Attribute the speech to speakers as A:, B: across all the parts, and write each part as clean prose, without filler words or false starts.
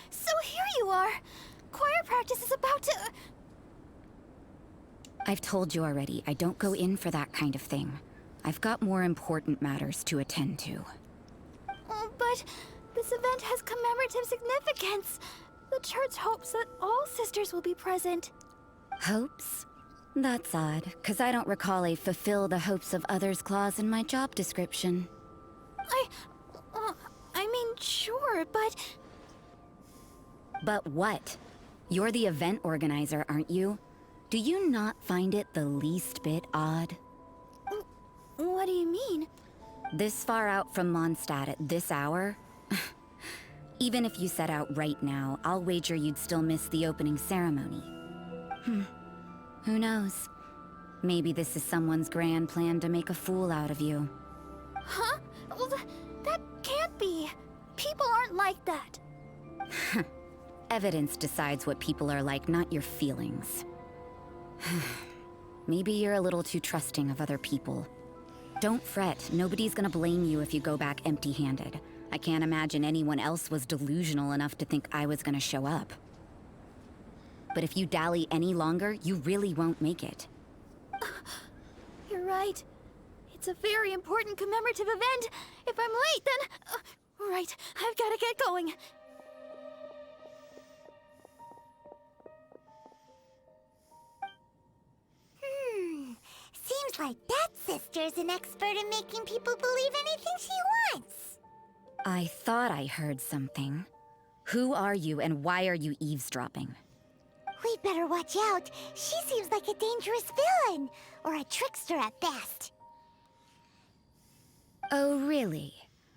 A: So here you are. Choir practice is about to...
B: I've told you already, I don't go in for that kind of thing. I've got more important matters to attend to.
A: But this event has commemorative significance. The church hopes that all sisters will be present.
B: Hopes? That's odd, because I don't recall a fulfill the hopes of others clause in my job description.
A: I mean, sure, but...
B: But what? You're the event organizer, aren't you? Do you not find it the least bit odd?
A: What do you mean?
B: This far out from Mondstadt at this hour? Even if you set out right now, I'll wager you'd still miss the opening ceremony. Who knows? Maybe this is someone's grand plan to make a fool out of you.
A: Huh? Well, that can't be. People aren't like that.
B: Evidence decides what people are like, not your feelings. Maybe you're a little too trusting of other people. Don't fret, nobody's gonna blame you if you go back empty-handed. I can't imagine anyone else was delusional enough to think I was gonna show up. But if you dally any longer, you really won't make it.
A: You're right. It's a very important commemorative event. If I'm late, then... right, I've gotta get going.
C: Seems like that sister's an expert in making people believe anything she wants.
B: I thought I heard something. Who are you and why are you eavesdropping?
C: We'd better watch out. She seems like a dangerous villain, or a trickster at best.
B: Oh, really?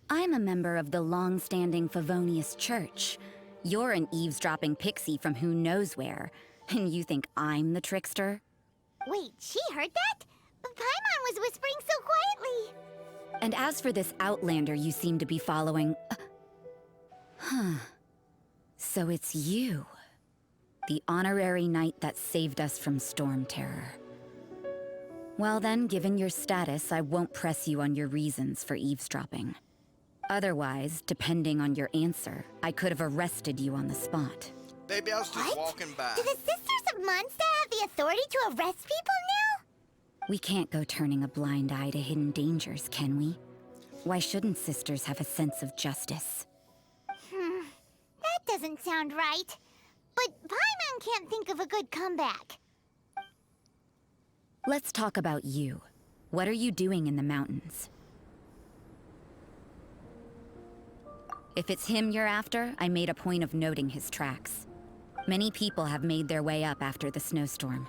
B: I'm a member of the long-standing Favonius Church. You're an eavesdropping pixie from who knows where, and you think I'm the trickster?
C: Wait, she heard that? Paimon was whispering so quietly.
B: And as for this outlander you seem to be following... So it's you. The honorary knight that saved us from storm terror. Well then, given your status, I won't press you on your reasons for eavesdropping. Otherwise, depending on your answer, I could have arrested you on the spot.
D: Maybe I was just walking by.
C: Do the Sisters of Mondstadt have the authority to arrest people now?
B: We can't go turning a blind eye to hidden dangers, can we? Why shouldn't sisters have a sense of justice?
C: That doesn't sound right. But Paimon can't think of a good comeback.
B: Let's talk about you. What are you doing in the mountains? If it's him you're after, I made a point of noting his tracks. Many people have made their way up after the snowstorm.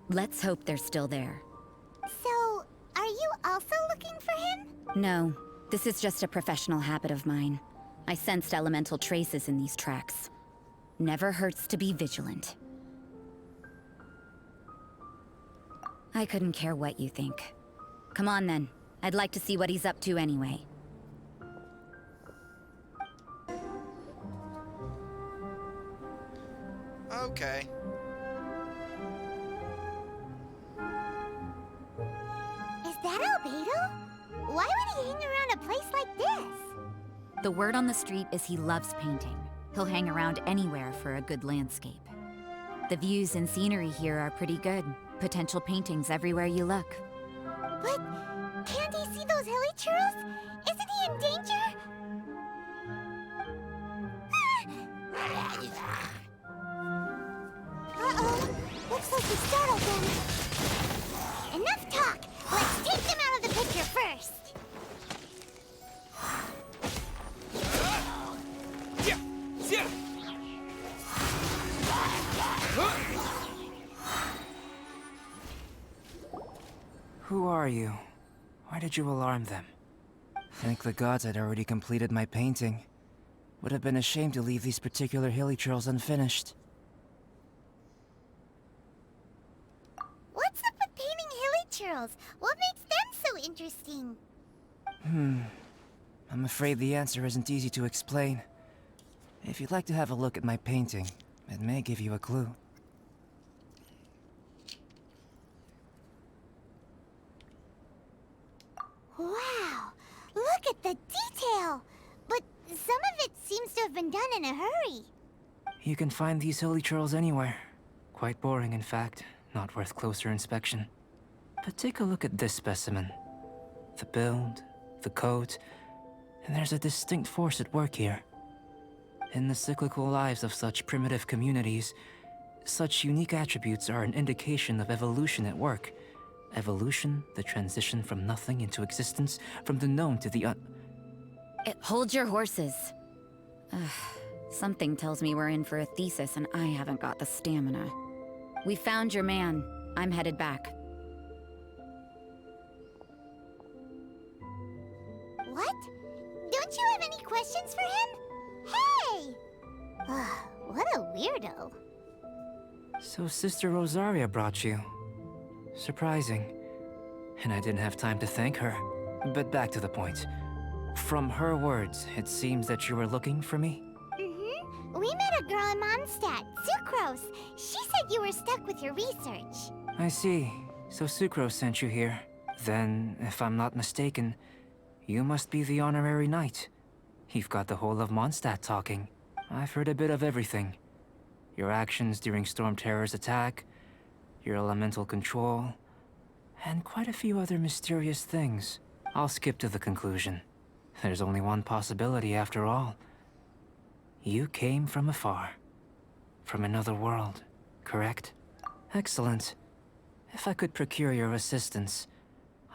B: Let's hope they're still there.
C: So, are you also looking for him?
B: No, this is just a professional habit of mine. I sensed elemental traces in these tracks. Never hurts to be vigilant. I couldn't care what you think. Come on then. I'd like to see what he's up to anyway.
D: Okay.
C: Is that Albedo? Why would he hang around a place like this?
B: The word on the street is he loves painting. He'll hang around anywhere for a good landscape. The views and scenery here are pretty good. Potential paintings everywhere you look.
C: But can't he see those hilly churros? Isn't he in danger? Uh-oh. Looks like he startled them. Enough talk. Let's take them out of the picture first.
E: Who are you? Why did you alarm them? Thank the gods I'd already completed my painting. Would have been a shame to leave these particular hilly trails unfinished.
C: What's up with painting hilly churros? What makes them so interesting?
E: I'm afraid the answer isn't easy to explain. If you'd like to have a look at my painting, it may give you a clue.
C: Wow! Look at the detail! But some of it seems to have been done in a hurry.
E: You can find these hilichurls anywhere. Quite boring, in fact. Not worth closer inspection. But take a look at this specimen. The build, the coat, and there's a distinct force at work here. In the cyclical lives of such primitive communities, such unique attributes are an indication of evolution at work. Evolution, the transition from nothing into existence, from the known to the
B: Hold your horses. Something tells me we're in for a thesis and I haven't got the stamina. We found your man. I'm headed back.
C: What? Don't you have any questions for him? Hey! What a weirdo.
E: So Sister Rosaria brought you. Surprising. And I didn't have time to thank her. But back to the point. From her words, it seems that you were looking for me?
C: Mm-hmm. We met a girl in Mondstadt, Sucrose. She said you were stuck with your research.
E: I see. So Sucrose sent you here. Then, if I'm not mistaken, you must be the honorary knight. You've got the whole of Mondstadt talking. I've heard a bit of everything. Your actions during Storm Terror's attack, your elemental control, and quite a few other mysterious things. I'll skip to the conclusion. There's only one possibility after all. You came from afar. From another world, correct? Excellent. If I could procure your assistance,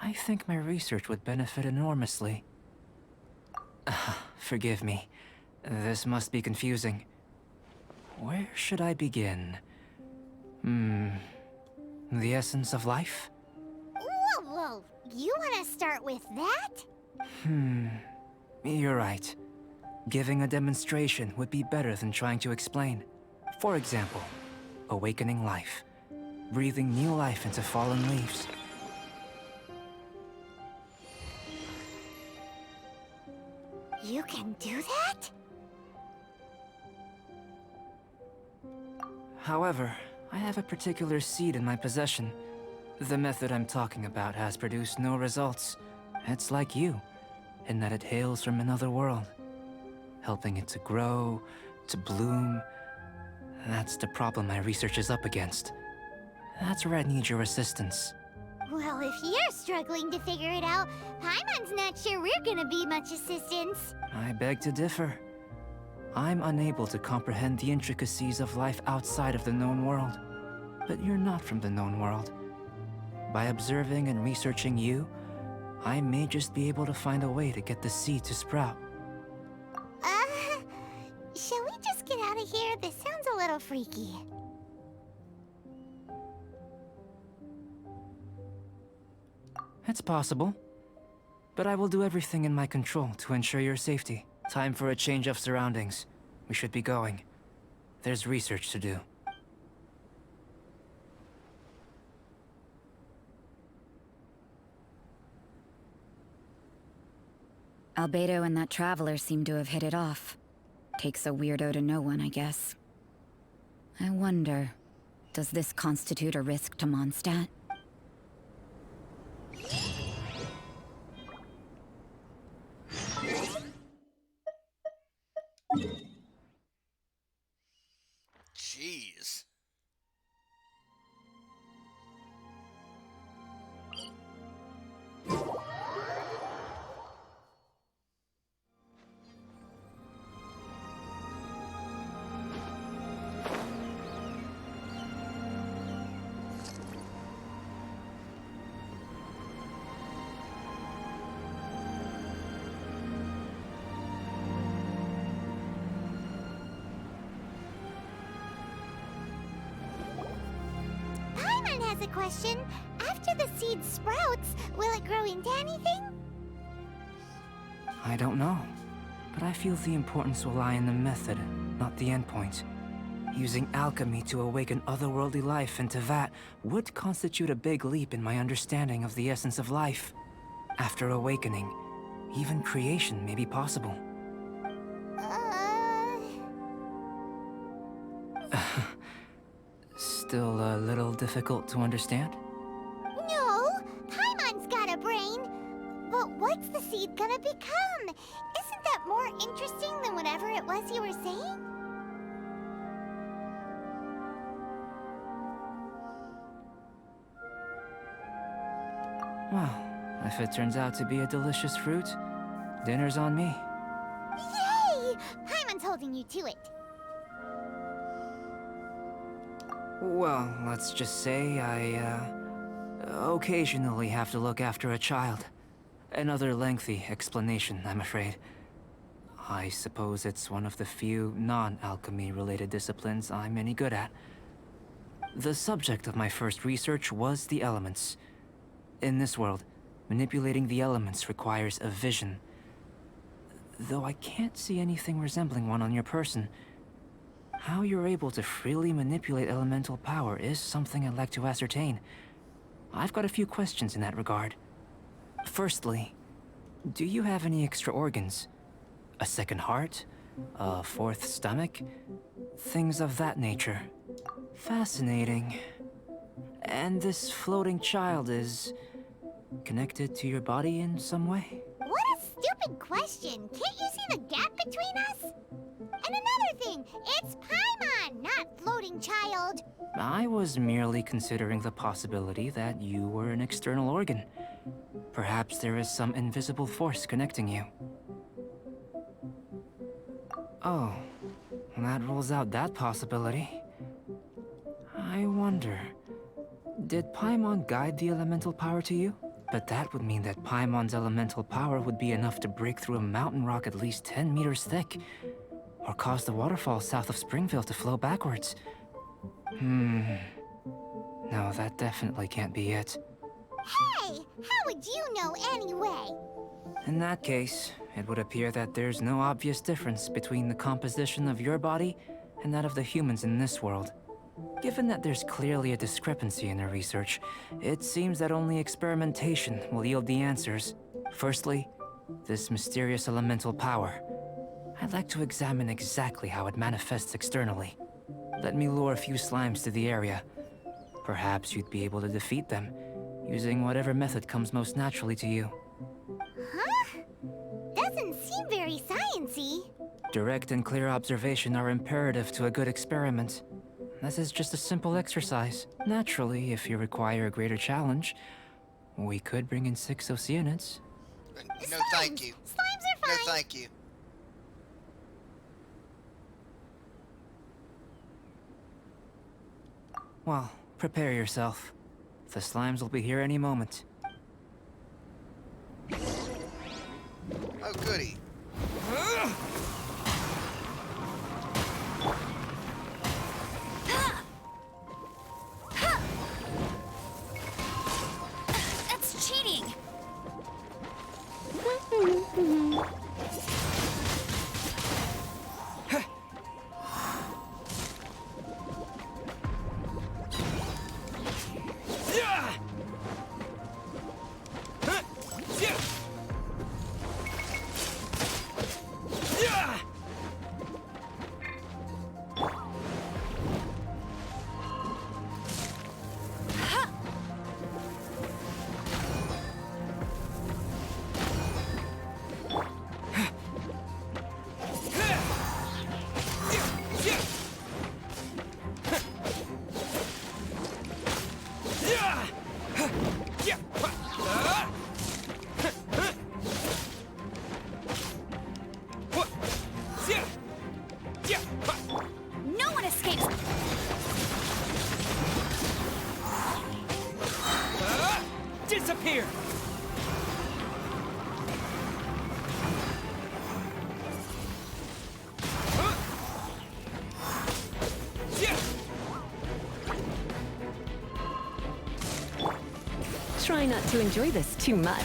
E: I think my research would benefit enormously. Forgive me. This must be confusing. Where should I begin? The essence of life?
C: Whoa. You want to start with that?
E: You're right. Giving a demonstration would be better than trying to explain. For example, awakening life. Breathing new life into fallen leaves.
C: You can do that?
E: However, I have a particular seed in my possession. The method I'm talking about has produced no results. It's like you, in that it hails from another world. Helping it to grow, to bloom. That's the problem my research is up against. That's where I need your assistance.
C: Well, if you're struggling to figure it out, Paimon's not sure we're gonna be much assistance.
E: I beg to differ. I'm unable to comprehend the intricacies of life outside of the known world. But you're not from the known world. By observing and researching you, I may just be able to find a way to get the seed to sprout.
C: Shall we just get out of here? This sounds a little freaky.
E: It's possible. But I will do everything in my control to ensure your safety. Time for a change of surroundings. We should be going. There's research to do.
B: Albedo and that traveler seem to have hit it off. Takes a weirdo to know one, I guess. I wonder, does this constitute a risk to Mondstadt?
D: Jeez.
C: Paimon has a question. After the seed sprouts, will it grow into anything?
E: I don't know. But I feel the importance will lie in the method, not the endpoint. Using alchemy to awaken otherworldly life into that would constitute a big leap in my understanding of the essence of life. After awakening, even creation may be possible. Still a little difficult to understand?
C: No, Paimon's got a brain. But what's the seed gonna become? Isn't that more interesting than whatever it was you were saying?
E: Well, if it turns out to be a delicious fruit, dinner's on me.
C: Yay! Paimon's holding you to it.
E: Well, let's just say I, occasionally have to look after a child. Another lengthy explanation, I'm afraid. I suppose it's one of the few non-alchemy-related disciplines I'm any good at. The subject of my first research was the elements. In this world, manipulating the elements requires a vision. Though I can't see anything resembling one on your person, how you're able to freely manipulate elemental power is something I'd like to ascertain. I've got a few questions in that regard. Firstly, do you have any extra organs? A second heart? A fourth stomach? Things of that nature. Fascinating. And this floating child is connected to your body in some way?
C: What a stupid question! Can't you see the gap between us? And another thing, it's Paimon, not floating child.
E: I was merely considering the possibility that you were an external organ. Perhaps there is some invisible force connecting you. Oh, that rules out that possibility. I wonder, did Paimon guide the elemental power to you? But that would mean that Paimon's elemental power would be enough to break through a mountain rock at least 10 meters thick, or cause the waterfall south of Springville to flow backwards. No, that definitely can't be it.
C: Hey, how would you know anyway?
E: In that case, it would appear that there's no obvious difference between the composition of your body and that of the humans in this world. Given that there's clearly a discrepancy in our research, it seems that only experimentation will yield the answers. Firstly, this mysterious elemental power. I'd like to examine exactly how it manifests externally. Let me lure a few slimes to the area. Perhaps you'd be able to defeat them, using whatever method comes most naturally to you.
C: Huh? Doesn't seem very sciencey.
E: Direct and clear observation are imperative to a good experiment. This is just a simple exercise. Naturally, if you require a greater challenge, we could bring in 6 Oceanids.
D: No, thank you.
C: Slimes are
D: No,
C: fine.
D: thank you.
E: Well, prepare yourself. The slimes will be here any moment.
D: Oh, goody.
A: That's cheating! No one escapes!
E: Disappear!
F: Try not to enjoy this too much.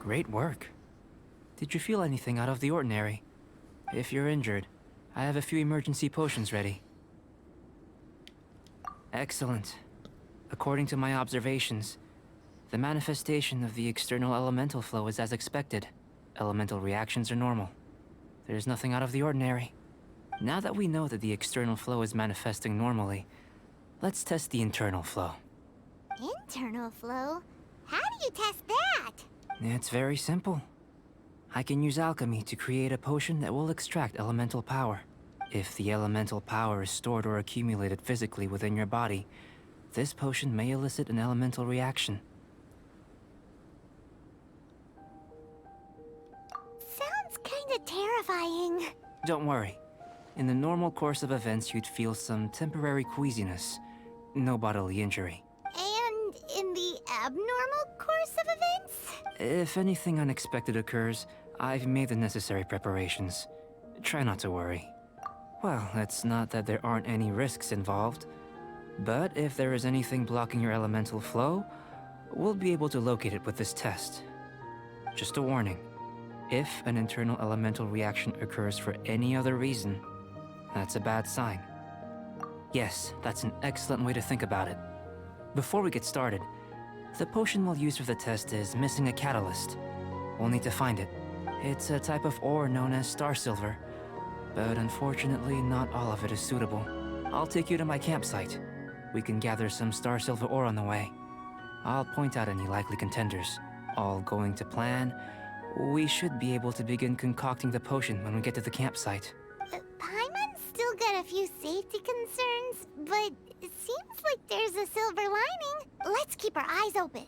E: Great work. Did you feel anything out of the ordinary? If you're injured, I have a few emergency potions ready. Excellent. According to my observations, the manifestation of the external elemental flow is as expected. Elemental reactions are normal. There's nothing out of the ordinary. Now that we know that the external flow is manifesting normally, let's test the internal flow.
C: Internal flow? How do you test that?
E: It's very simple. I can use alchemy to create a potion that will extract elemental power. If the elemental power is stored or accumulated physically within your body, this potion may elicit an elemental reaction.
C: Sounds kinda terrifying.
E: Don't worry. In the normal course of events, you'd feel some temporary queasiness. No bodily injury.
C: And in the abnormal course of events?
E: If anything unexpected occurs, I've made the necessary preparations. Try not to worry. Well, it's not that there aren't any risks involved. But if there is anything blocking your elemental flow, we'll be able to locate it with this test. Just a warning. If an internal elemental reaction occurs for any other reason, that's a bad sign. Yes, that's an excellent way to think about it. Before we get started, the potion we'll use for the test is missing a catalyst. We'll need to find it. It's a type of ore known as star silver, but unfortunately not all of it is suitable. I'll take you to my campsite. We can gather some star silver ore on the way. I'll point out any likely contenders. All going to plan, we should be able to begin concocting the potion when we get to the campsite.
C: Paimon's still got a few safety concerns, but it seems like there's a silver lining. Let's keep our eyes open.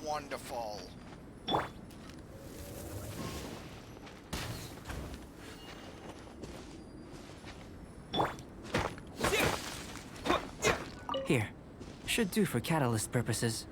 D: Wonderful.
E: Here. Should do for catalyst purposes.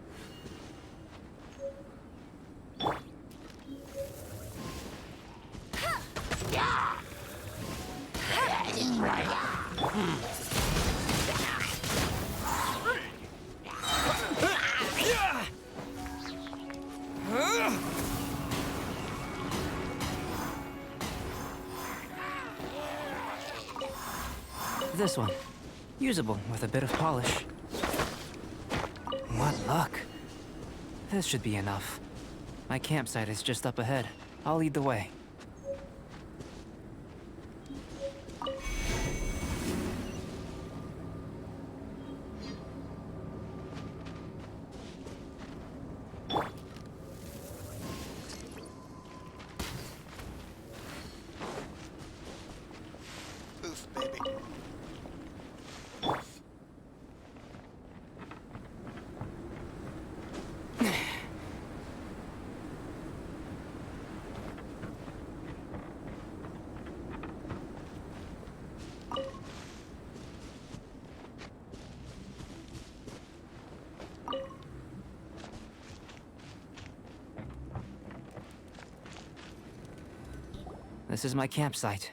E: This one. Usable with a bit of polish. What luck. This should be enough. My campsite is just up ahead. I'll lead the way.
D: Poof, baby.
E: This is my campsite.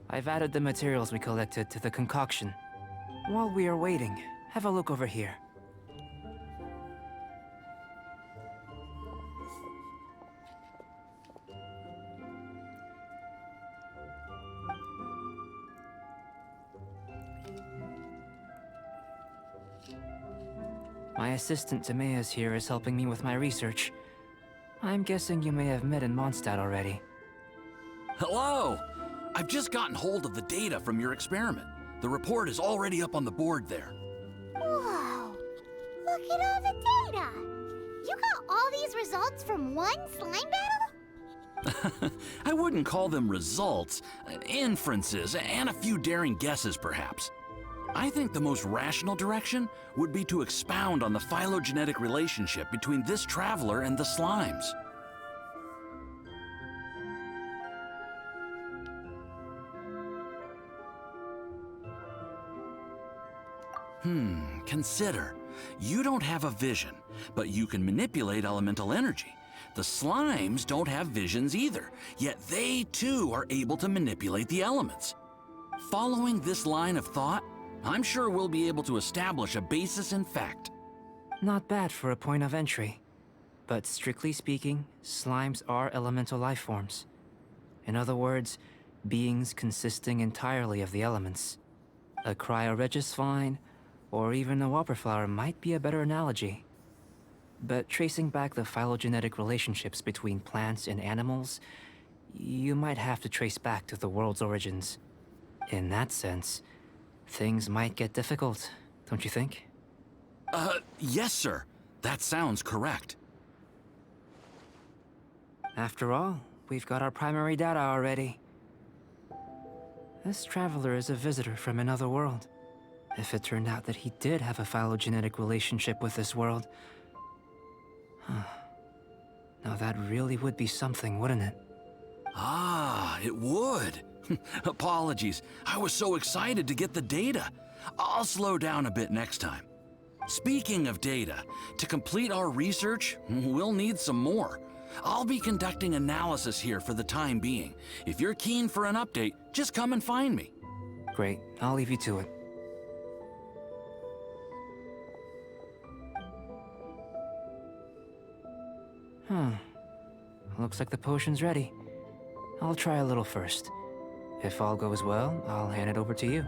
E: I've added the materials we collected to the concoction. While we are waiting, have a look over here. My assistant Timaeus here is helping me with my research. I'm guessing you may have met in Mondstadt already.
G: Hello! I've just gotten hold of the data from your experiment. The report is already up on the board there.
C: Whoa! Look at all the data! You got all these results from one slime battle?
G: I wouldn't call them results, inferences, and a few daring guesses perhaps. I think the most rational direction would be to expound on the phylogenetic relationship between this traveler and the slimes. Consider. You don't have a vision, but you can manipulate elemental energy, The slimes don't have visions either, yet they too are able to manipulate the elements. Following this line of thought, I'm sure we'll be able to establish a basis in fact.
E: Not bad for a point of entry. But strictly speaking, slimes are elemental life forms. In other words, beings consisting entirely of the elements. A cryoregisvine, or even a wildflower might be a better analogy. But tracing back the phylogenetic relationships between plants and animals, you might have to trace back to the world's origins. In that sense, things might get difficult, don't you think?
G: Yes, sir. That sounds correct.
E: After all, we've got our primary data already. This traveler is a visitor from another world. If it turned out that he did have a phylogenetic relationship with this world... Now that really would be something, wouldn't it?
G: Ah, it would. Apologies. I was so excited to get the data. I'll slow down a bit next time. Speaking of data, to complete our research, we'll need some more. I'll be conducting analysis here for the time being. If you're keen for an update, just come and find me.
E: Great, I'll leave you to it. Looks like the potion's ready. I'll try a little first. If all goes well, I'll hand it over to you.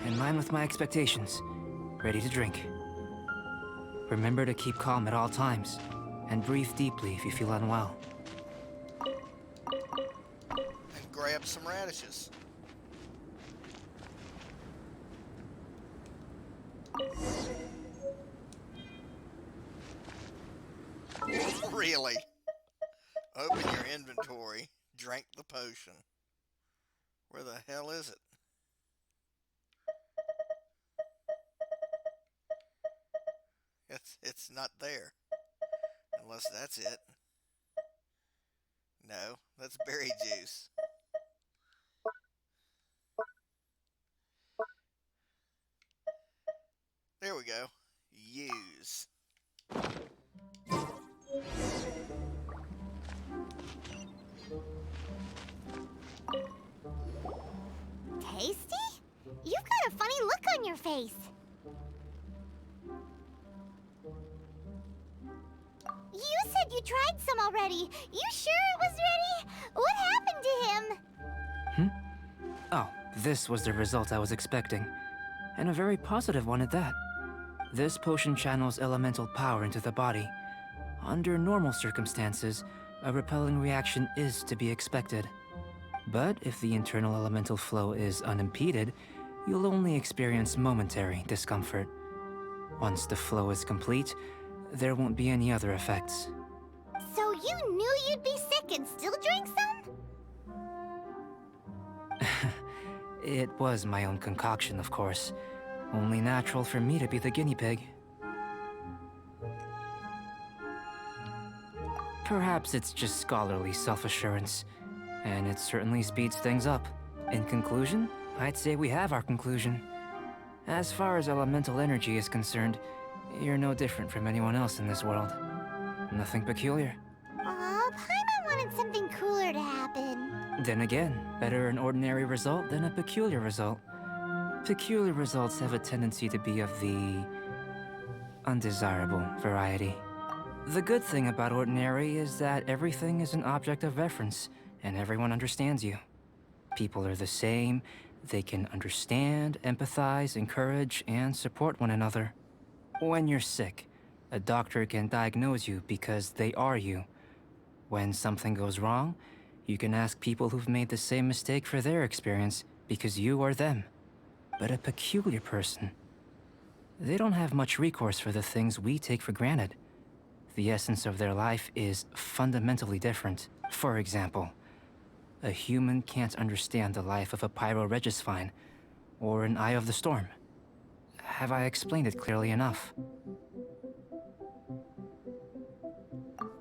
E: In line with my expectations. Ready to drink. Remember to keep calm at all times, and breathe deeply if you feel unwell.
D: And grab some radishes. Really? Open your inventory, drink the potion. Where the hell is it? It's not there. Unless that's it. No, that's berry juice. There we go. Use.
C: Tasty? You've got a funny look on your face. You said you tried some already. You sure it was ready? What happened to him?
E: Oh, this was the result I was expecting. And a very positive one at that. This potion channels elemental power into the body. Under normal circumstances, a repelling reaction is to be expected. But if the internal elemental flow is unimpeded, you'll only experience momentary discomfort. Once the flow is complete, there won't be any other effects.
C: So you knew you'd be sick and still drank some?
E: It was my own concoction, of course. Only natural for me to be the guinea pig. Perhaps it's just scholarly self-assurance, and it certainly speeds things up. In conclusion, I'd say we have our conclusion. As far as elemental energy is concerned, you're no different from anyone else in this world. Nothing peculiar.
C: Aw, Paimon wanted something cooler to happen.
E: Then again, better an ordinary result than a peculiar result. Peculiar results have a tendency to be of the undesirable variety. The good thing about ordinary is that everything is an object of reference, and everyone understands you. People are the same, they can understand, empathize, encourage, and support one another. When you're sick, a doctor can diagnose you because they are you. When something goes wrong, you can ask people who've made the same mistake for their experience because you are them. But a peculiar person, they don't have much recourse for the things we take for granted. The essence of their life is fundamentally different. For example, a human can't understand the life of a pyroregisvine or an eye of the storm. Have I explained it clearly enough?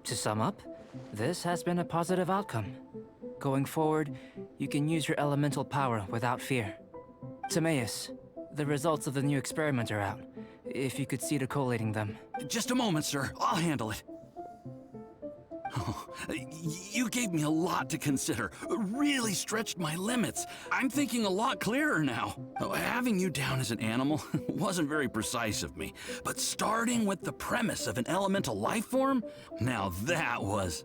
E: To sum up, this has been a positive outcome. Going forward, you can use your elemental power without fear. Timaeus, the results of the new experiment are out. if you could see to collating them.
G: Just a moment, sir. I'll handle it. Oh, you gave me a lot to consider. Really stretched my limits. I'm thinking a lot clearer now. Having you down as an animal wasn't very precise of me, but starting with the premise of an elemental life form, now that was...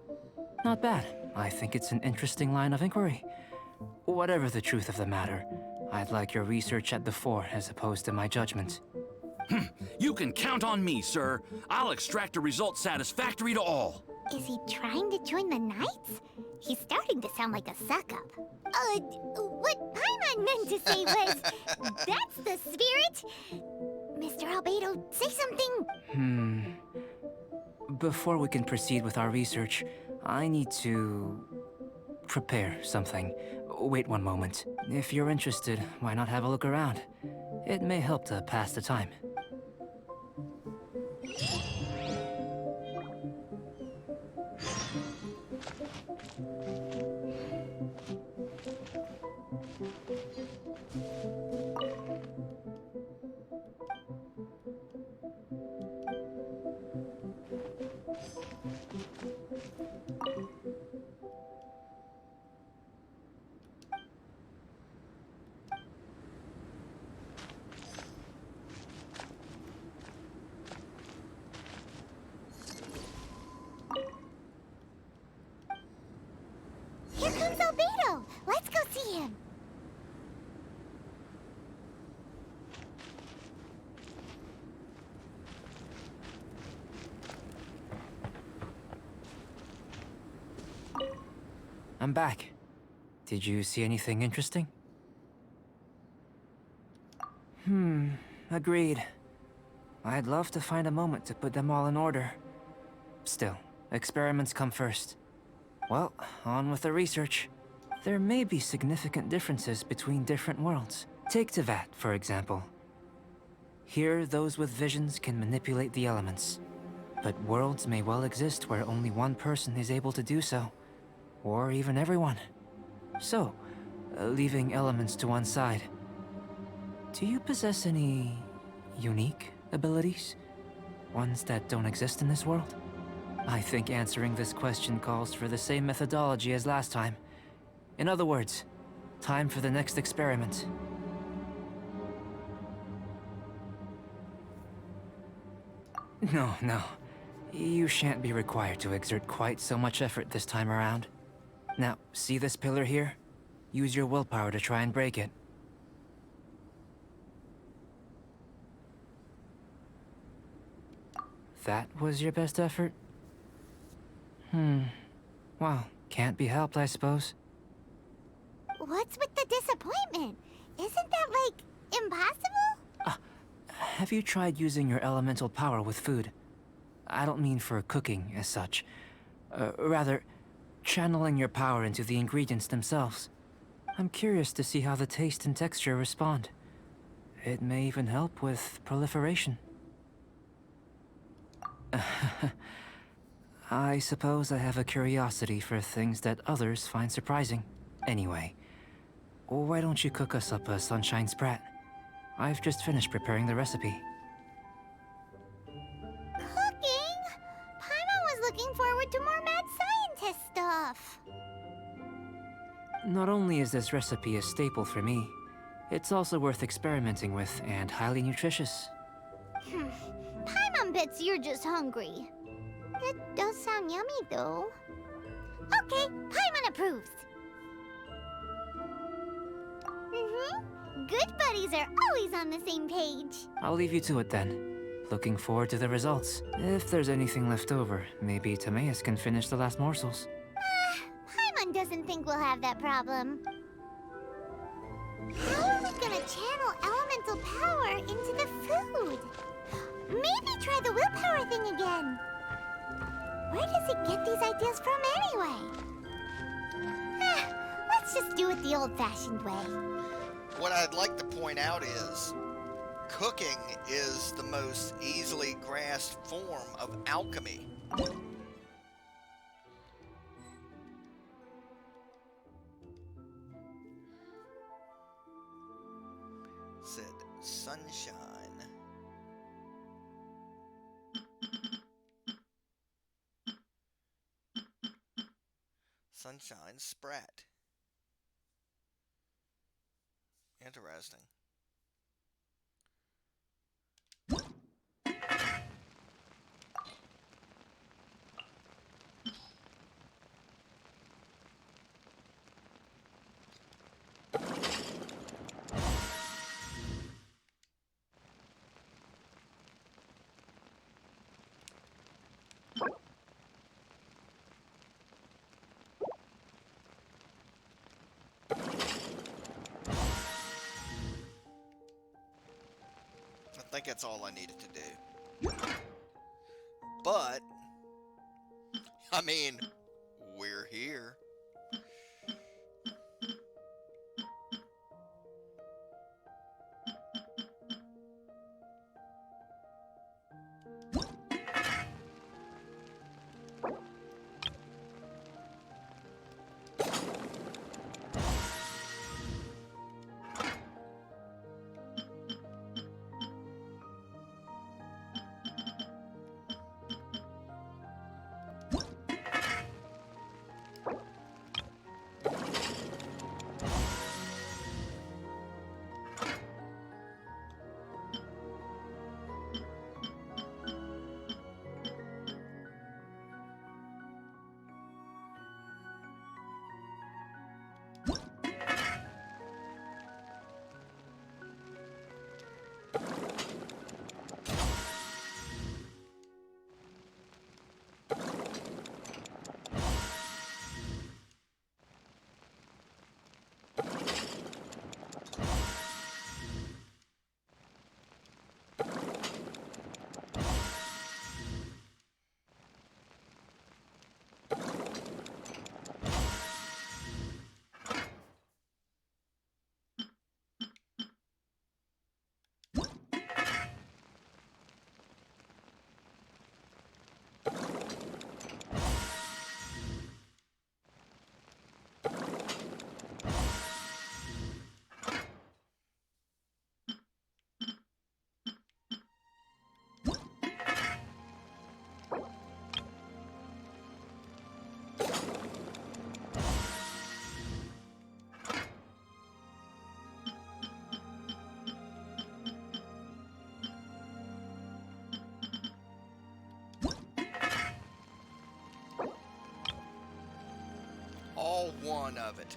E: Not bad. I think it's an interesting line of inquiry. Whatever the truth of the matter, I'd like your research at the fore as opposed to my judgment.
G: You can count on me, sir. I'll extract a result satisfactory to all.
C: Is he trying to join the Knights? He's starting to sound like a suck-up. What Paimon meant to say was, that's the spirit. Mr. Albedo, say something.
E: Before we can proceed with our research, I need to... prepare something. Wait one moment. If you're interested, why not have a look around? It may help to pass the time.
C: Here comes Albedo. Let's go see him.
E: I'm back. Did you see anything interesting? Agreed. I'd love to find a moment to put them all in order. Still, experiments come first. Well, on with the research. There may be significant differences between different worlds. Take Tevat, for example. Here, those with visions can manipulate the elements. But worlds may well exist where only one person is able to do so. Or even everyone. So, leaving elements to one side, do you possess any unique abilities? Ones that don't exist in this world? I think answering this question calls for the same methodology as last time. In other words, time for the next experiment. No. You shan't be required to exert quite so much effort this time around. Now, see this pillar here? Use your willpower to try and break it. That was your best effort? Well, can't be helped, I suppose.
C: What's with the disappointment? Isn't that, like, impossible?
E: Have you tried using your elemental power with food? I don't mean for cooking, as such. Rather, channeling your power into the ingredients themselves. I'm curious to see how the taste and texture respond. It may even help with proliferation. I suppose I have a curiosity for things that others find surprising. Anyway, why don't you cook us up a sunshine sprat? I've just finished preparing the recipe.
C: Cooking? Paimon was looking forward to more mad scientist stuff.
E: Not only is this recipe a staple for me, it's also worth experimenting with and highly nutritious.
C: Paimon bets you're just hungry. It does sound yummy, though. Okay, Paimon approves. Good buddies are always on the same page.
E: I'll leave you to it then. Looking forward to the results. If there's anything left over, maybe Timaeus can finish the last morsels.
C: Paimon doesn't think we'll have that problem. How are we gonna channel elemental power into the food? Maybe try the willpower thing again. Where does it get these ideas from anyway? Let's just do it the old-fashioned way.
D: What I'd like to point out is, cooking is the most easily grasped form of alchemy. Said sunshine. sunshine sprat. Interesting. I think that's all I needed to do. But, I mean, we're here. All one of it.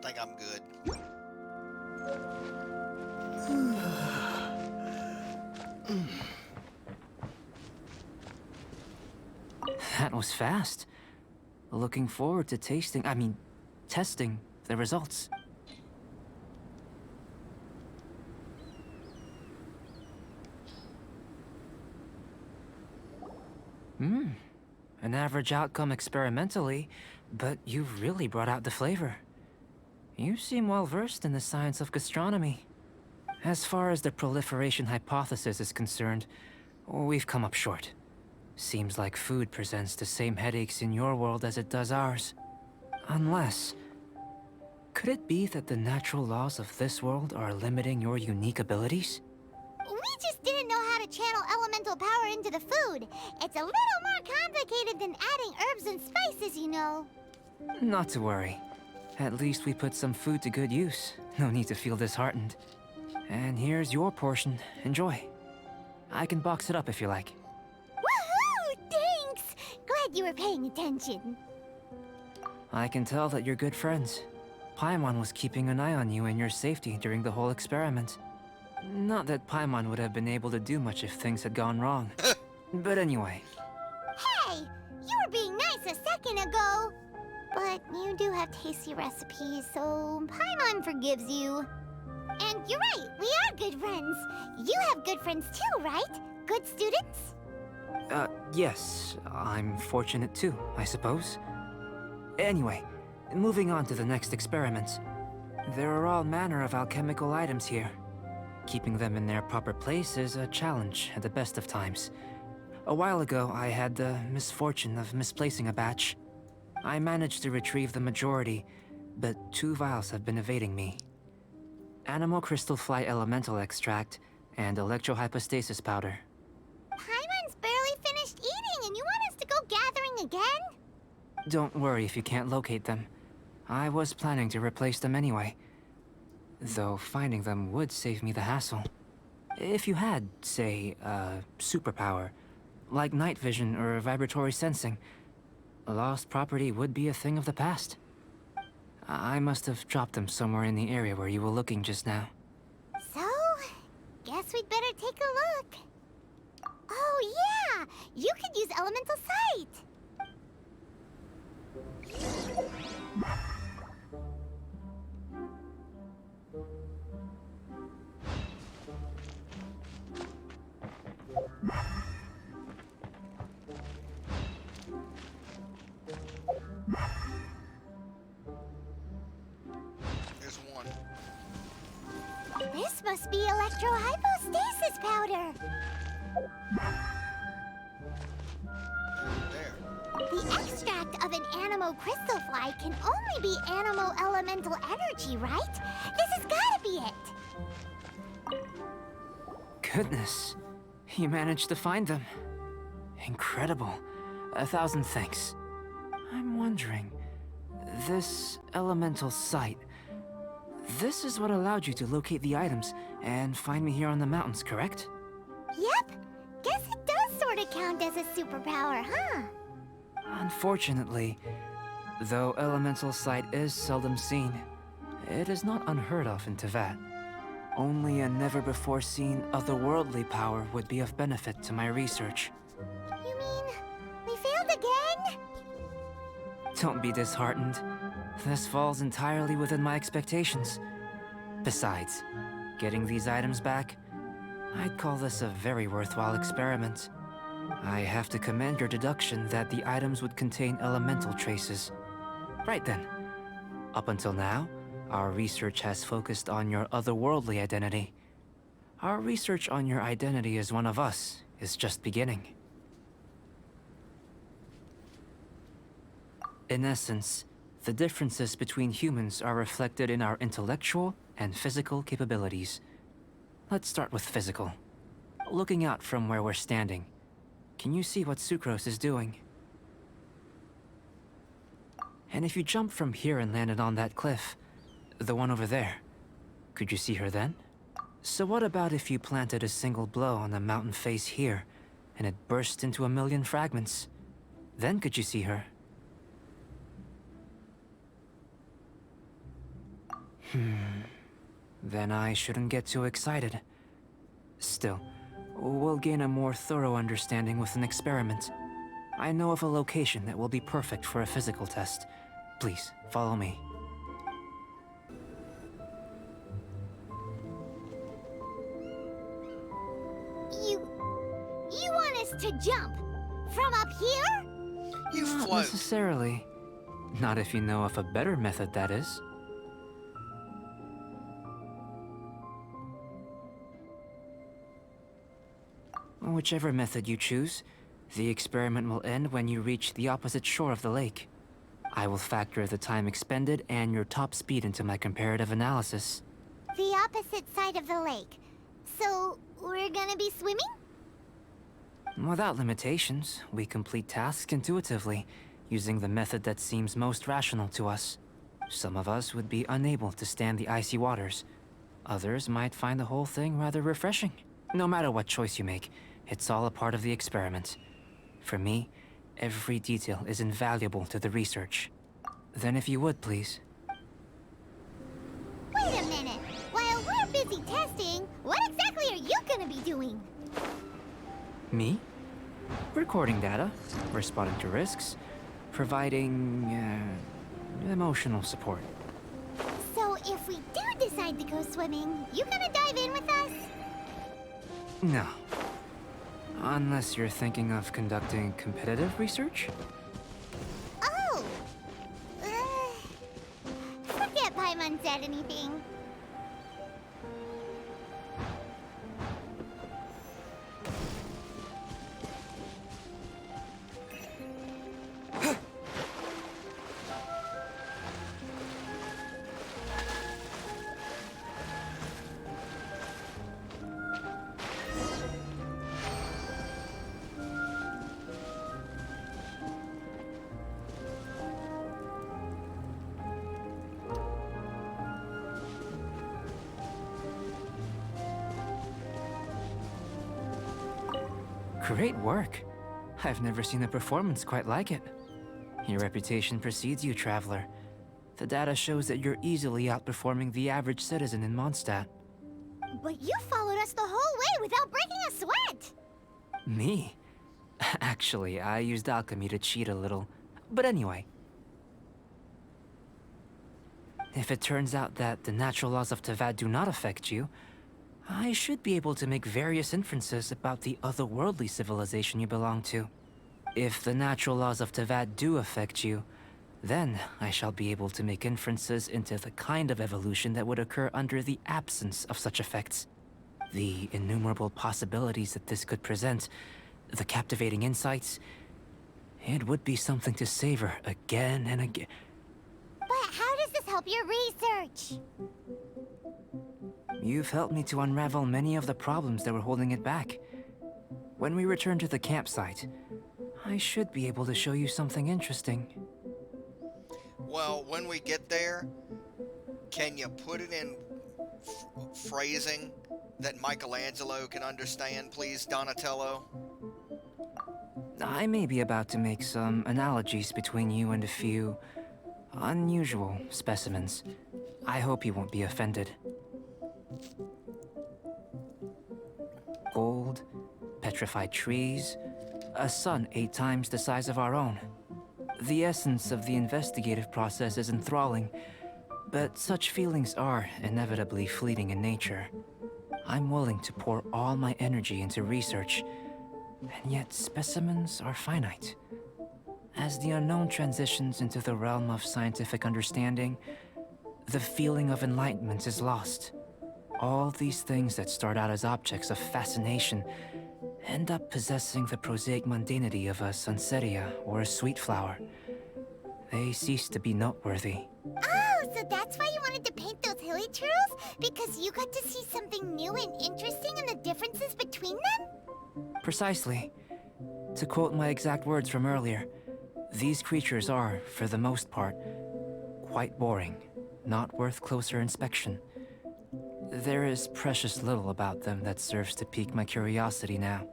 D: I think I'm good.
E: That was fast. Looking forward to testing the results. An average outcome experimentally, but you've really brought out the flavor. You seem well versed in the science of gastronomy. As far as the proliferation hypothesis is concerned, we've come up short. Seems like food presents the same headaches in your world as it does ours. Unless... could it be that the natural laws of this world are limiting your unique abilities?
C: We just didn't know how to channel elemental power into the food. It's a little more complicated than adding herbs and spices, you know.
E: Not to worry. At least we put some food to good use. No need to feel disheartened. And here's your portion. Enjoy. I can box it up if you like.
C: Woohoo! you were paying attention.
E: I can tell that you're good friends. Paimon was keeping an eye on you and your safety during the whole experiment. Not that Paimon would have been able to do much if things had gone wrong. But anyway.
C: Hey! You were being nice a second ago! But you do have tasty recipes, so Paimon forgives you. And you're right, we are good friends. You have good friends too, right? Good students?
E: Yes. I'm fortunate too, I suppose. Anyway, moving on to the next experiment. There are all manner of alchemical items here. Keeping them in their proper place is a challenge at the best of times. A while ago, I had the misfortune of misplacing a batch. I managed to retrieve the majority, but 2 vials have been evading me. Animal crystal fly elemental extract and electrohypostasis powder.
C: Paimon's barely finished eating and you want us to go gathering again?
E: Don't worry if you can't locate them. I was planning to replace them anyway. Though finding them would save me the hassle. If you had, say, a superpower, like night vision or vibratory sensing, lost property would be a thing of the past. I must have dropped them somewhere in the area where you were looking just now.
C: So, guess we'd better take a look. Oh yeah! You could use elemental sight!
D: There's one.
C: This must be electrohypostasis powder!
D: There.
C: The extract of an animo crystal fly can only be animo elemental energy, right? This has gotta be it!
E: Goodness, you managed to find them. Incredible. 1,000 thanks. I'm wondering, this elemental sight, this is what allowed you to locate the items and find me here on the mountains, correct?
C: Yep! Guess it does sorta count as a superpower, huh?
E: Unfortunately, though elemental sight is seldom seen, it is not unheard of in Teyvat. Only a never-before-seen otherworldly power would be of benefit to my research.
C: You mean, we failed again?
E: Don't be disheartened. This falls entirely within my expectations. Besides, getting these items back, I'd call this a very worthwhile experiment. I have to commend your deduction that the items would contain elemental traces. Right then. Up until now, our research has focused on your otherworldly identity. Our research on your identity as one of us is just beginning. In essence, the differences between humans are reflected in our intellectual and physical capabilities. Let's start with physical. Looking out from where we're standing, can you see what Sucrose is doing? And if you jump from here and landed on that cliff, the one over there, could you see her then? So what about if you planted a single blow on the mountain face here, and it burst into 1,000,000 fragments? Then could you see her? Then I shouldn't get too excited. Still, we'll gain a more thorough understanding with an experiment. I know of a location that will be perfect for a physical test. Please, follow me.
C: You want us to jump? From up here?
D: You
E: Not
D: float.
E: necessarily. Not if you know of a better method, that is. Whichever method you choose, the experiment will end when you reach the opposite shore of the lake. I will factor the time expended and your top speed into my comparative analysis.
C: The opposite side of the lake. So, we're gonna be swimming?
E: Without limitations, we complete tasks intuitively, using the method that seems most rational to us. Some of us would be unable to stand the icy waters. Others might find the whole thing rather refreshing. No matter what choice you make, it's all a part of the experiment. For me, Every detail is invaluable to the research. Then if you would, please.
C: Wait a minute. While we're busy testing, what exactly are you gonna be doing?
E: Me? Recording data, responding to risks, providing, emotional support.
C: So if we do decide to go swimming, you gonna dive in with us?
E: No. Unless you're thinking of conducting competitive research?
C: Oh! Forget Paimon said anything.
E: Great work. I've never seen a performance quite like it. Your reputation precedes you, Traveler. The data shows that you're easily outperforming the average citizen in Mondstadt.
C: But you followed us the whole way without breaking a sweat!
E: Me? Actually, I used alchemy to cheat a little. But anyway. If it turns out that the natural laws of Tevat do not affect you, I should be able to make various inferences about the otherworldly civilization you belong to. If the natural laws of Tevat do affect you, then I shall be able to make inferences into the kind of evolution that would occur under the absence of such effects. The innumerable possibilities that this could present, the captivating insights, it would be something to savor again and again.
C: But how does this help your research?
E: You've helped me to unravel many of the problems that were holding it back. When we return to the campsite, I should be able to show you something interesting.
D: Well, when we get there, can you put it in phrasing that Michelangelo can understand, please, Donatello?
E: I may be about to make some analogies between you and a few unusual specimens. I hope you won't be offended. Gold, petrified trees, a sun 8 times the size of our own. The essence of the investigative process is enthralling, but such feelings are inevitably fleeting in nature. I'm willing to pour all my energy into research, and yet specimens are finite. As the unknown transitions into the realm of scientific understanding, the feeling of enlightenment is lost. All these things that start out as objects of fascination end up possessing the prosaic mundanity of a sunsetia or a sweet flower. They cease to be noteworthy.
C: Oh, so that's why you wanted to paint those hilichurls? Because you got to see something new and interesting in the differences between them?
E: Precisely. To quote my exact words from earlier, these creatures are, for the most part, quite boring, not worth closer inspection. There is precious little about them that serves to pique my curiosity now.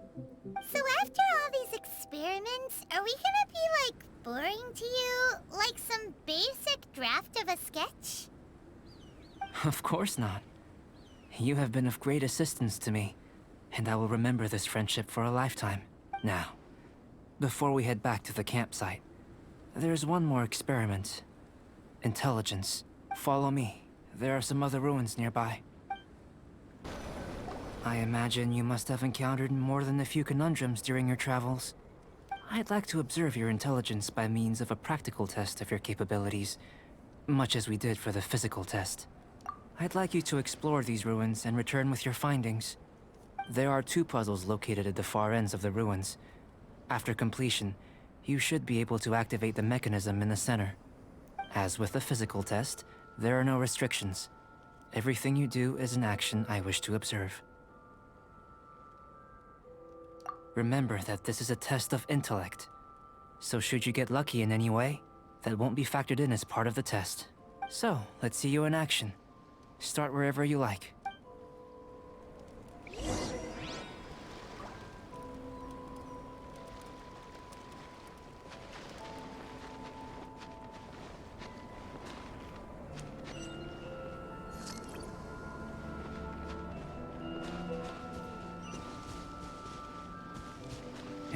C: So after all these experiments, are we gonna be, like, boring to you? Like some basic draft of a sketch?
E: Of course not. You have been of great assistance to me, and I will remember this friendship for a lifetime. Now, before we head back to the campsite, there's one more experiment. Intelligence. Follow me. There are some other ruins nearby. I imagine you must have encountered more than a few conundrums during your travels. I'd like to observe your intelligence by means of a practical test of your capabilities, much as we did for the physical test. I'd like you to explore these ruins and return with your findings. There are 2 puzzles located at the far ends of the ruins. After completion, you should be able to activate the mechanism in the center. As with the physical test, there are no restrictions. Everything you do is an action I wish to observe. Remember that this is a test of intellect, so should you get lucky in any way, that won't be factored in as part of the test. So, let's see you in action. Start wherever you like.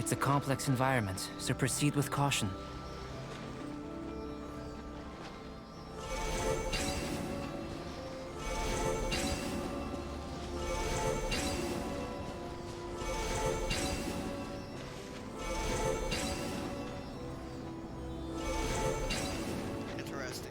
E: It's a complex environment, so proceed with caution.
D: Interesting.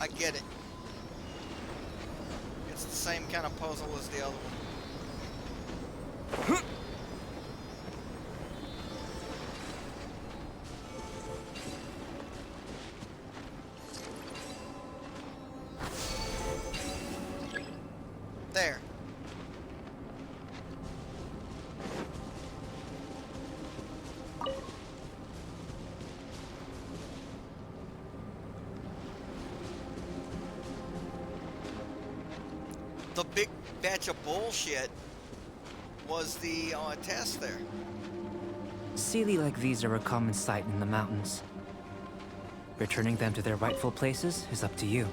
D: I get it. It's the same kind of puzzle as the other one. There. The big batch of bullshit was the test there.
E: Sealy like these are a common sight in the mountains. Returning them to their rightful places is up to you.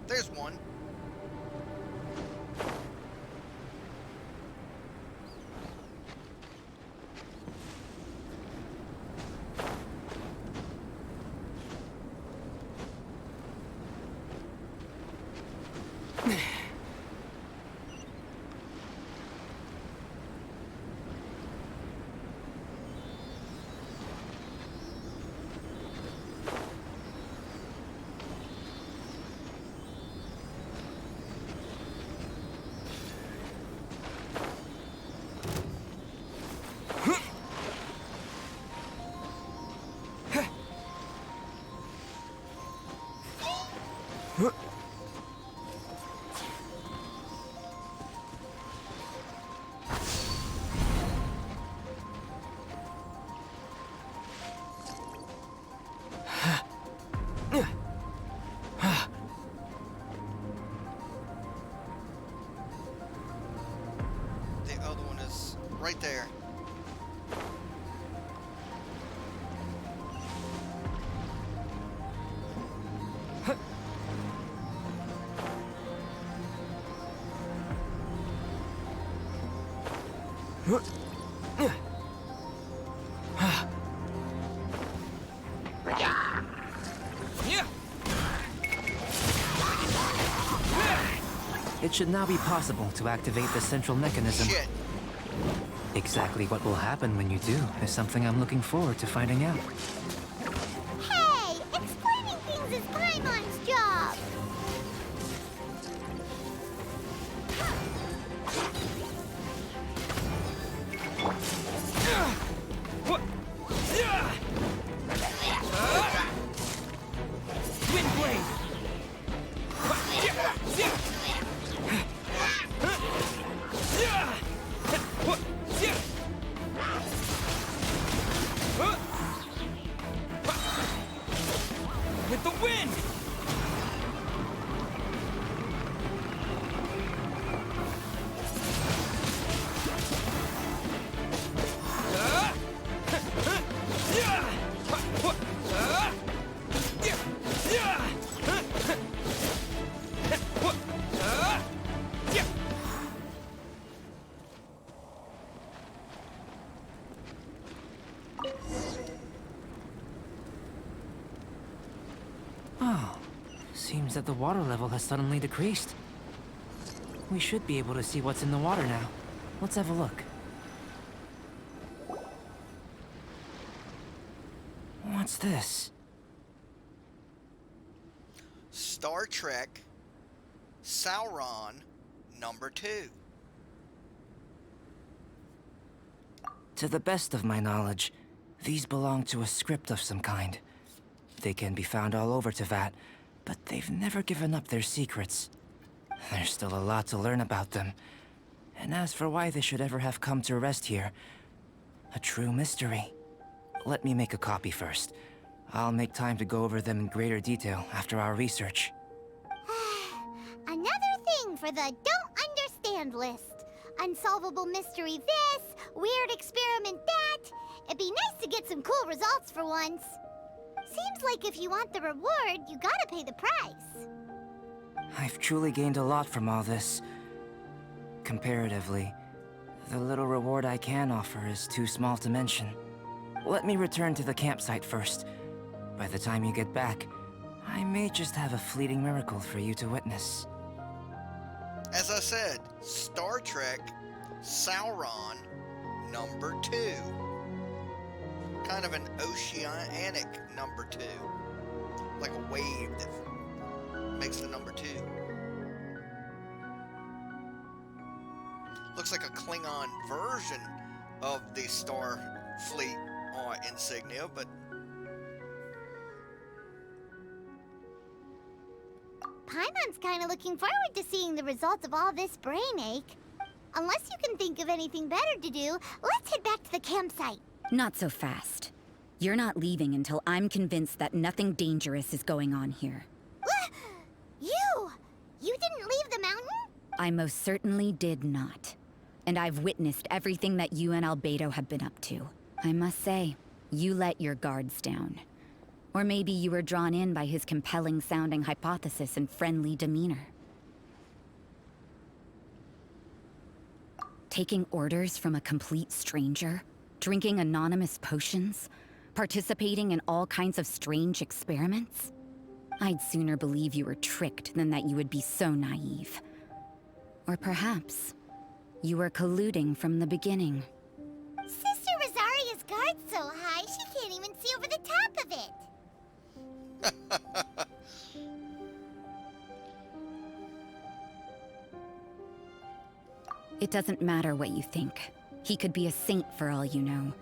D: There's one. The other one is right there.
E: It should now be possible to activate the central mechanism.
D: Shit.
E: Exactly what will happen when you do is something I'm looking forward to finding out.
C: Hey! Explaining things is Paimon's job!
E: Wind blade! With the wind! Oh, seems that the water level has suddenly decreased. We should be able to see what's in the water now. Let's have a look. What's this?
D: Star Trek Sauron #2.
E: To the best of my knowledge, these belong to a script of some kind. they can be found all over Teyvat, but they've never given up their secrets. There's still a lot to learn about them. And as for why they should ever have come to rest here, a true mystery. Let me make a copy first. I'll make time to go over them in greater detail after our research.
C: Another thing for the don't understand list. Unsolvable mystery this, weird experiment that. It'd be nice to get some cool results for once. Seems like if you want the reward, you gotta pay the price.
E: I've truly gained a lot from all this. Comparatively, the little reward I can offer is too small to mention. Let me return to the campsite first. By the time you get back, I may just have a fleeting miracle for you to witness.
D: As I said, Star Trek Sauron #2. Kind of an oceanic #2. Like a wave that makes the #2. Looks like a Klingon version of the Starfleet insignia, but
C: Paimon's kinda looking forward to seeing the results of all this brain ache. Unless you can think of anything better to do, let's head back to the campsite.
B: Not so fast. You're not leaving until I'm convinced that nothing dangerous is going on here.
C: You! You didn't leave the mountain?
B: I most certainly did not. And I've witnessed everything that you and Albedo have been up to. I must say, you let your guards down. Or maybe you were drawn in by his compelling-sounding hypothesis and friendly demeanor. Taking orders from a complete stranger? Drinking anonymous potions? Participating in all kinds of strange experiments? I'd sooner believe you were tricked than that you would be so naive. Or perhaps, you were colluding from the beginning.
C: Sister Rosaria's guard's so high, she can't even see over the top of it.
B: It doesn't matter what you think. He could be a saint for all you know.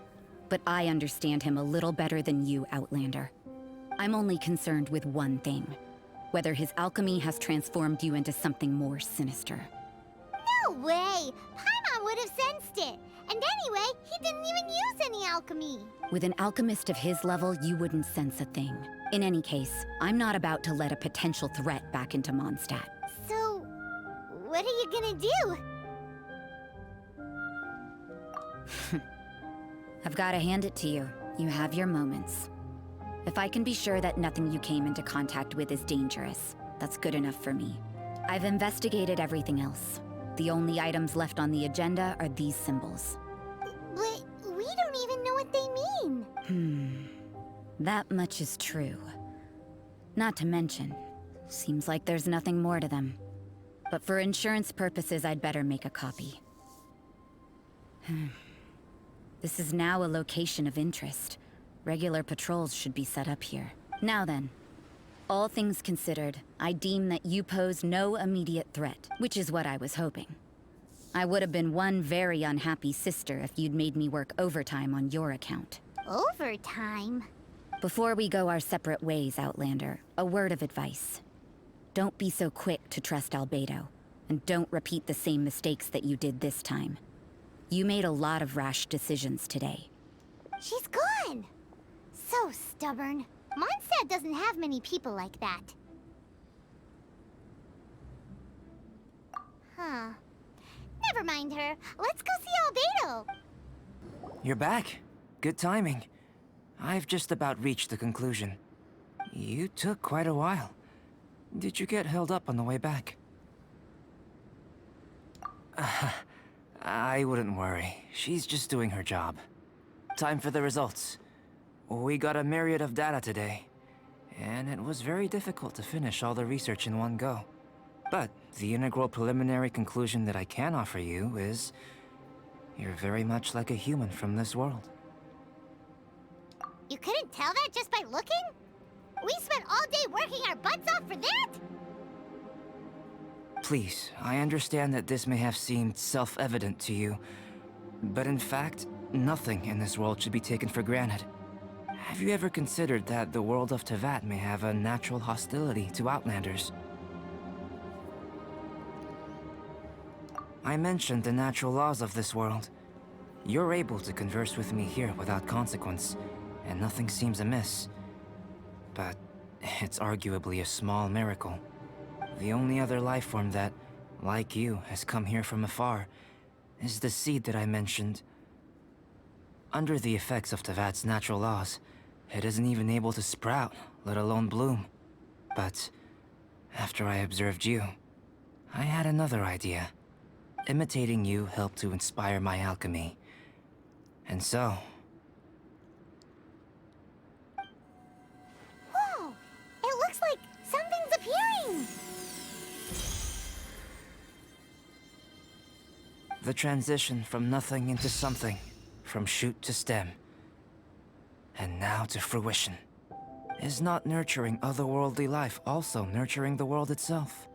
B: But I understand him a little better than you, Outlander. I'm only concerned with one thing. Whether his alchemy has transformed you into something more sinister.
C: No way! Paimon would have sensed it. And anyway, he didn't even use any alchemy.
B: With an alchemist of his level, you wouldn't sense a thing. In any case, I'm not about to let a potential threat back into Mondstadt.
C: So, what are you gonna do?
B: I've got to hand it to you. You have your moments. If I can be sure that nothing you came into contact with is dangerous, that's good enough for me. I've investigated everything else. The only items left on the agenda are these symbols.
C: But we don't even know what they mean.
B: That much is true. Not to mention, seems like there's nothing more to them. But for insurance purposes, I'd better make a copy. This is now a location of interest. Regular patrols should be set up here. Now then, all things considered, I deem that you pose no immediate threat, which is what I was hoping. I would have been one very unhappy sister if you'd made me work overtime on your account.
C: Overtime?
B: Before we go our separate ways, Outlander, a word of advice. Don't be so quick to trust Albedo, and don't repeat the same mistakes that you did this time. You made a lot of rash decisions today.
C: She's gone! So stubborn. Mondstadt doesn't have many people like that. Huh. Never mind her. Let's go see Albedo.
E: You're back. Good timing. I've just about reached the conclusion. You took quite a while. Did you get held up on the way back? I wouldn't worry. She's just doing her job. Time for the results. We got a myriad of data today, and it was very difficult to finish all the research in one go. But the integral preliminary conclusion that I can offer you is you're very much like a human from this world.
C: You couldn't tell that just by looking? We spent all day working our butts off for that?
E: Please, I understand that this may have seemed self-evident to you, but in fact, nothing in this world should be taken for granted. Have you ever considered that the world of Tevat may have a natural hostility to Outlanders? I mentioned the natural laws of this world. You're able to converse with me here without consequence, and nothing seems amiss. But it's arguably a small miracle. The only other life form that, like you, has come here from afar is the seed that I mentioned. Under the effects of Tevat's natural laws, it isn't even able to sprout, let alone bloom. But after I observed you, I had another idea. Imitating you helped to inspire my alchemy. And so...
C: Whoa! It looks like something's appearing!
E: The transition from nothing into something, from shoot to stem, and now to fruition. Is not nurturing otherworldly life also nurturing the world itself?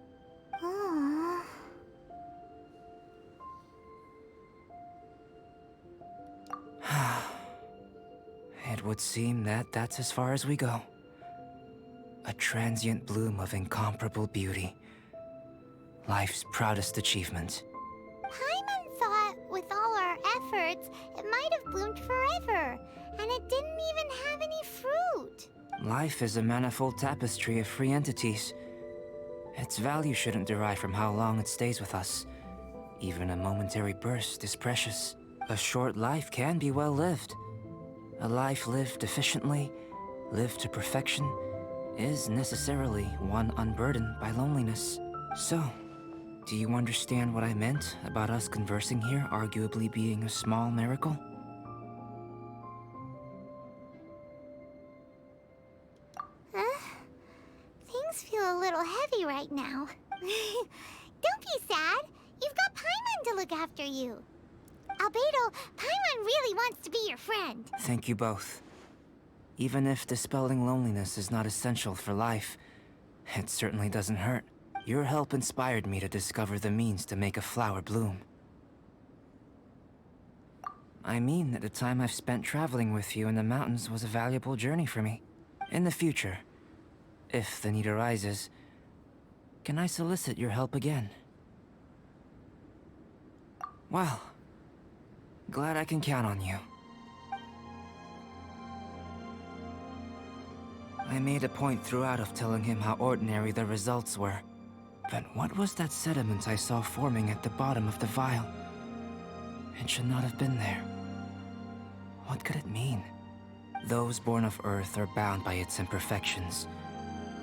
C: Aww.
E: It would seem that that's as far as we go. A transient bloom of incomparable beauty. Life's proudest achievement.
C: Paimon thought, with all our efforts, it might have bloomed forever, and it didn't even have any fruit.
E: Life is a manifold tapestry of free entities. Its value shouldn't derive from how long it stays with us. Even a momentary burst is precious. A short life can be well lived. A life lived efficiently, lived to perfection, is necessarily one unburdened by loneliness. So, do you understand what I meant about us conversing here arguably being a small miracle?
C: Things feel a little heavy right now. Don't be sad. You've got Paimon to look after you. Albedo, Paimon really wants to be your friend.
E: Thank you both. Even if dispelling loneliness is not essential for life, it certainly doesn't hurt. Your help inspired me to discover the means to make a flower bloom. I mean that the time I've spent traveling with you in the mountains was a valuable journey for me. In the future, if the need arises, can I solicit your help again? Well, glad I can count on you. I made a point throughout of telling him how ordinary the results were. But what was that sediment I saw forming at the bottom of the vial? It should not have been there. What could it mean? Those born of Earth are bound by its imperfections,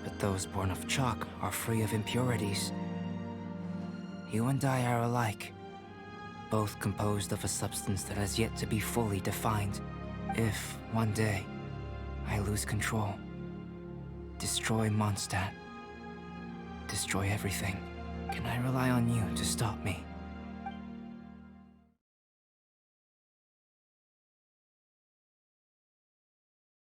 E: but those born of chalk are free of impurities. You and I are alike, both composed of a substance that has yet to be fully defined. If, one day, I lose control, destroy Mondstadt, destroy everything, can I rely on you to stop me?